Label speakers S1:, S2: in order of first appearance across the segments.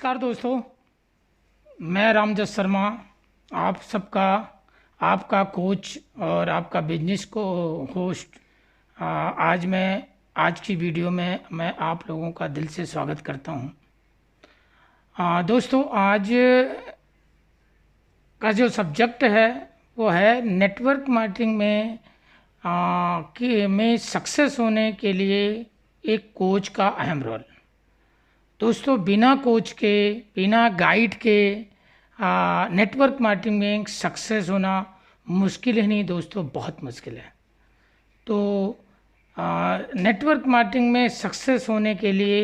S1: नमस्कार दोस्तों, मैं रामजस शर्मा आप सबका आपका कोच और आपका बिजनेस को होस्ट। आज की वीडियो में मैं आप लोगों का दिल से स्वागत करता हूं। दोस्तों, आज का जो सब्जेक्ट है वो है नेटवर्क मार्केटिंग में सक्सेस होने के लिए एक कोच का अहम रोल। दोस्तों, बिना कोच के, बिना गाइड के नेटवर्क मार्केटिंग में सक्सेस होना मुश्किल ही नहीं दोस्तों, बहुत मुश्किल है। तो नेटवर्क मार्केटिंग में सक्सेस होने के लिए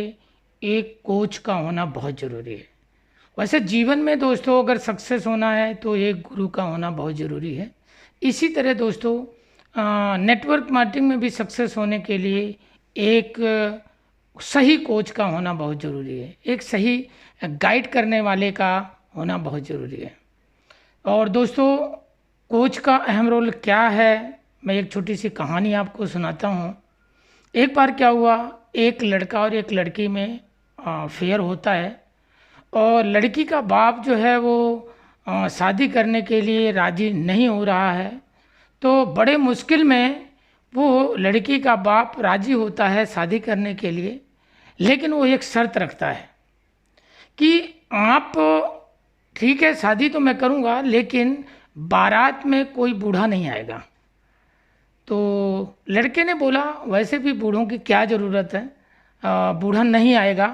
S1: एक कोच का होना बहुत ज़रूरी है। वैसे जीवन में दोस्तों अगर सक्सेस होना है तो एक गुरु का होना बहुत ज़रूरी है। इसी तरह दोस्तों नेटवर्क मार्केटिंग में भी सक्सेस होने के लिए एक सही कोच का होना बहुत ज़रूरी है, एक सही गाइड करने वाले का होना बहुत ज़रूरी है। और दोस्तों, कोच का अहम रोल क्या है, मैं एक छोटी सी कहानी आपको सुनाता हूँ। एक बार क्या हुआ, एक लड़का और एक लड़की में फेयर होता है और लड़की का बाप जो है वो शादी करने के लिए राज़ी नहीं हो रहा है। तो बड़े मुश्किल में वो लड़की का बाप राज़ी होता है शादी करने के लिए, लेकिन वो एक शर्त रखता है कि आप ठीक है शादी तो मैं करूँगा, लेकिन बारात में कोई बूढ़ा नहीं आएगा। तो लड़के ने बोला वैसे भी बूढ़ों की क्या ज़रूरत है, बूढ़ा नहीं आएगा।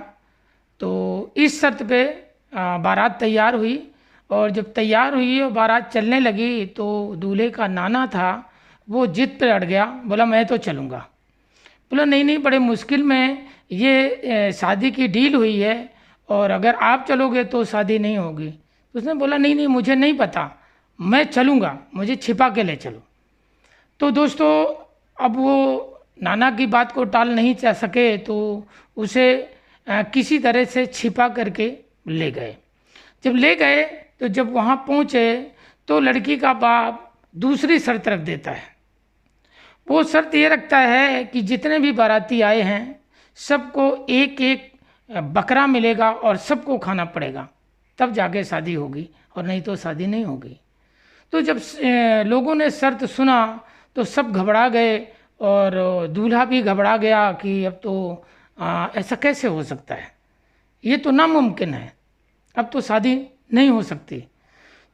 S1: तो इस शर्त पे बारात तैयार हुई और जब तैयार हुई और बारात चलने लगी तो दूल्हे का नाना था वो जिद पे अड़ गया, बोला मैं तो चलूँगा। बोला नहीं नहीं, बड़े मुश्किल में ये शादी की डील हुई है और अगर आप चलोगे तो शादी नहीं होगी। तो उसने बोला नहीं नहीं, मुझे नहीं पता, मैं चलूँगा, मुझे छिपा के ले चलो। तो दोस्तों अब वो नाना की बात को टाल नहीं चाह सके तो उसे किसी तरह से छिपा करके ले गए। जब ले गए तो जब वहाँ पहुँचे तो लड़की का बाप दूसरी शर्त रख देता है। वो शर्त ये रखता है कि जितने भी बाराती आए हैं सबको एक एक बकरा मिलेगा और सबको खाना पड़ेगा, तब जाके शादी होगी और नहीं तो शादी नहीं होगी। तो जब लोगों ने शर्त सुना तो सब घबरा गए और दूल्हा भी घबरा गया कि अब तो ऐसा कैसे हो सकता है, ये तो नामुमकिन है, अब तो शादी नहीं हो सकती।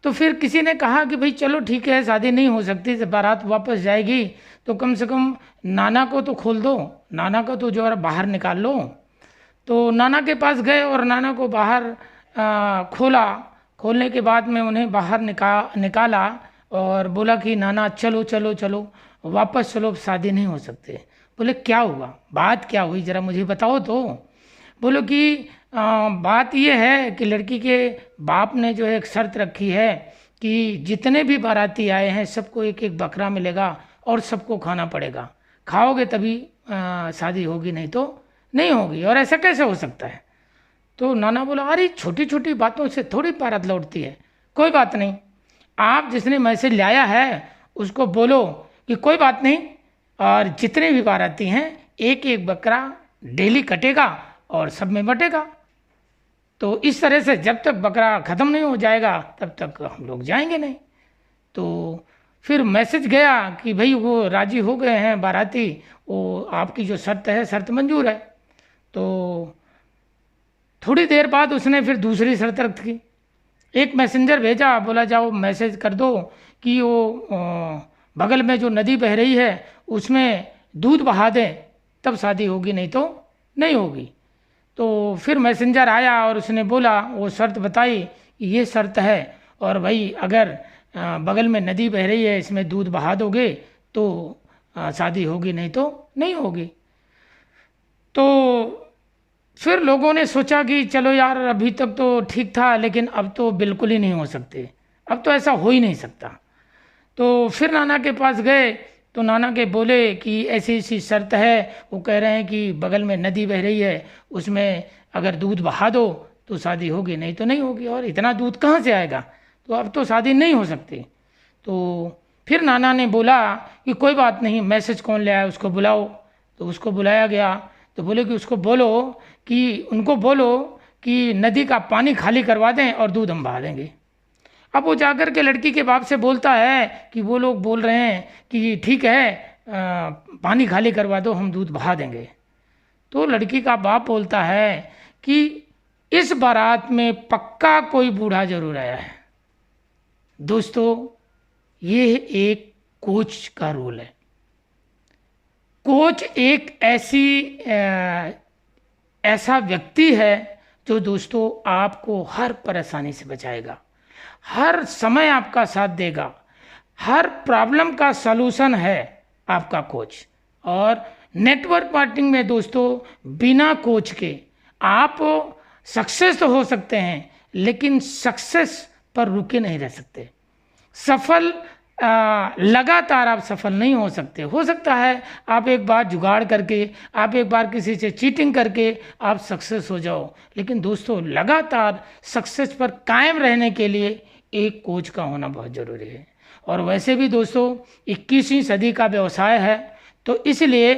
S1: तो फिर किसी ने कहा कि भाई चलो ठीक है, शादी नहीं हो सकती, जब बारात वापस जाएगी तो कम से कम नाना को तो खोल दो, नाना को तो जो है बाहर निकाल लो। तो नाना के पास गए और नाना को बाहर खोला। खोलने के बाद में उन्हें बाहर निकाला और बोला कि नाना चलो चलो चलो वापस चलो, शादी नहीं हो सकते। बोले क्या हुआ, बात क्या हुई, ज़रा मुझे बताओ तो। बोलो कि बात ये है कि लड़की के बाप ने जो एक शर्त रखी है कि जितने भी बाराती आए हैं सबको एक एक बकरा मिलेगा और सबको खाना पड़ेगा, खाओगे तभी शादी होगी, नहीं तो नहीं होगी, और ऐसा कैसे हो सकता है। तो नाना बोला अरे छोटी छोटी बातों से थोड़ी बारात लौटती है, कोई बात नहीं, आप जिसने मैसेज लाया है उसको बोलो कि कोई बात नहीं, और जितने भी बाराती हैं एक एक बकरा डेली कटेगा और सब में बटेगा। तो इस तरह से जब तक बकरा ख़त्म नहीं हो जाएगा तब तक हम लोग जाएंगे नहीं। तो फिर मैसेज गया कि भाई वो राज़ी हो गए हैं बाराती, वो आपकी जो शर्त है शर्त मंजूर है। तो थोड़ी देर बाद उसने फिर दूसरी शर्त रखी, एक मैसेंजर भेजा, बोला जाओ मैसेज कर दो कि वो बगल में जो नदी बह रही है उसमें दूध बहा दें, तब शादी होगी, नहीं तो नहीं होगी। तो फिर मैसेंजर आया और उसने बोला, वो शर्त बताई कि ये शर्त है और भाई अगर बगल में नदी बह रही है इसमें दूध बहा दोगे तो शादी होगी, नहीं तो नहीं होगी। तो फिर लोगों ने सोचा कि चलो यार अभी तक तो ठीक था, लेकिन अब तो बिल्कुल ही नहीं हो सकते, अब तो ऐसा हो ही नहीं सकता। तो फिर नाना के पास गए तो नाना के बोले कि ऐसी ऐसी शर्त है, वो कह रहे हैं कि बगल में नदी बह रही है उसमें अगर दूध बहा दो तो शादी होगी, नहीं तो नहीं होगी, और इतना दूध कहाँ से आएगा, तो अब तो शादी नहीं हो सकती। तो फिर नाना ने बोला कि कोई बात नहीं, मैसेज कौन ले आया उसको बुलाओ। तो उसको बुलाया गया तो बोले कि उसको बोलो कि उनको बोलो कि नदी का पानी खाली करवा दें और दूध हम बहा देंगे। अब वो जाकर के लड़की के बाप से बोलता है कि वो लोग बोल रहे हैं कि ठीक है, पानी खाली करवा दो, हम दूध बहा देंगे। तो लड़की का बाप बोलता है कि इस बारात में पक्का कोई बूढ़ा जरूर आया है। दोस्तों, ये एक कोच का रोल है। कोच एक ऐसा व्यक्ति है जो दोस्तों आपको हर परेशानी से बचाएगा, हर समय आपका साथ देगा, हर प्रॉब्लम का सलूशन है आपका कोच। और नेटवर्क मार्केटिंग में दोस्तों बिना कोच के आप सक्सेस तो हो सकते हैं, लेकिन सक्सेस पर रुके नहीं रह सकते। लगातार आप सफल नहीं हो सकते। हो सकता है आप एक बार जुगाड़ करके, आप एक बार किसी से चीटिंग करके आप सक्सेस हो जाओ, लेकिन दोस्तों लगातार सक्सेस पर कायम रहने के लिए एक कोच का होना बहुत ज़रूरी है। और वैसे भी दोस्तों 21वीं सदी का व्यवसाय है, तो इसलिए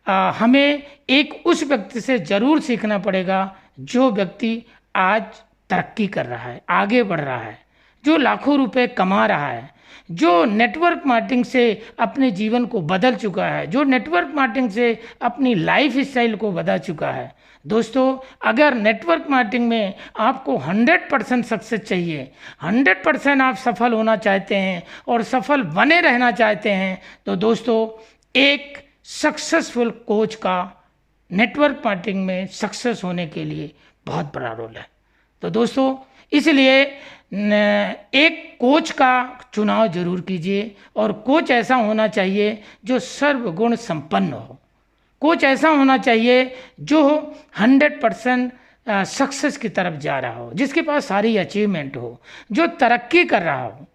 S1: हमें एक उस व्यक्ति से ज़रूर सीखना पड़ेगा जो व्यक्ति आज तरक्की कर रहा है, आगे बढ़ रहा है, जो लाखों रुपए कमा रहा है, जो नेटवर्क मार्केटिंग से अपने जीवन को बदल चुका है, जो नेटवर्क मार्केटिंग से अपनी लाइफ स्टाइल को बदल चुका है। दोस्तों, अगर नेटवर्क मार्केटिंग में आपको 100% सक्सेस चाहिए, 100% आप सफल होना चाहते हैं और सफल बने रहना चाहते हैं, तो दोस्तों एक सक्सेसफुल कोच का नेटवर्क मार्केटिंग में सक्सेस होने के लिए बहुत बड़ा रोल है। तो दोस्तों इसलिए एक कोच का चुनाव जरूर कीजिए, और कोच ऐसा होना चाहिए जो सर्वगुण संपन्न हो। कोच ऐसा होना चाहिए जो 100% सक्सेस की तरफ जा रहा हो, जिसके पास सारी अचीवमेंट हो, जो तरक्की कर रहा हो।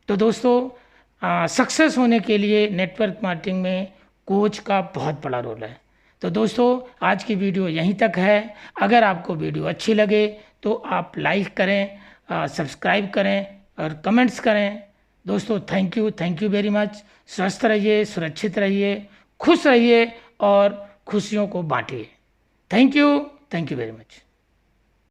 S1: तो दोस्तों सक्सेस होने के लिए नेटवर्क मार्केटिंग में कोच का बहुत बड़ा रोल है। तो दोस्तों आज की वीडियो यहीं तक है। अगर आपको वीडियो अच्छी लगे तो आप लाइक करें, सब्सक्राइब करें और कमेंट्स करें। दोस्तों थैंक यू वेरी मच। स्वस्थ रहिए, सुरक्षित रहिए, खुश रहिए और खुशियों को बांटिए। Thank you very much.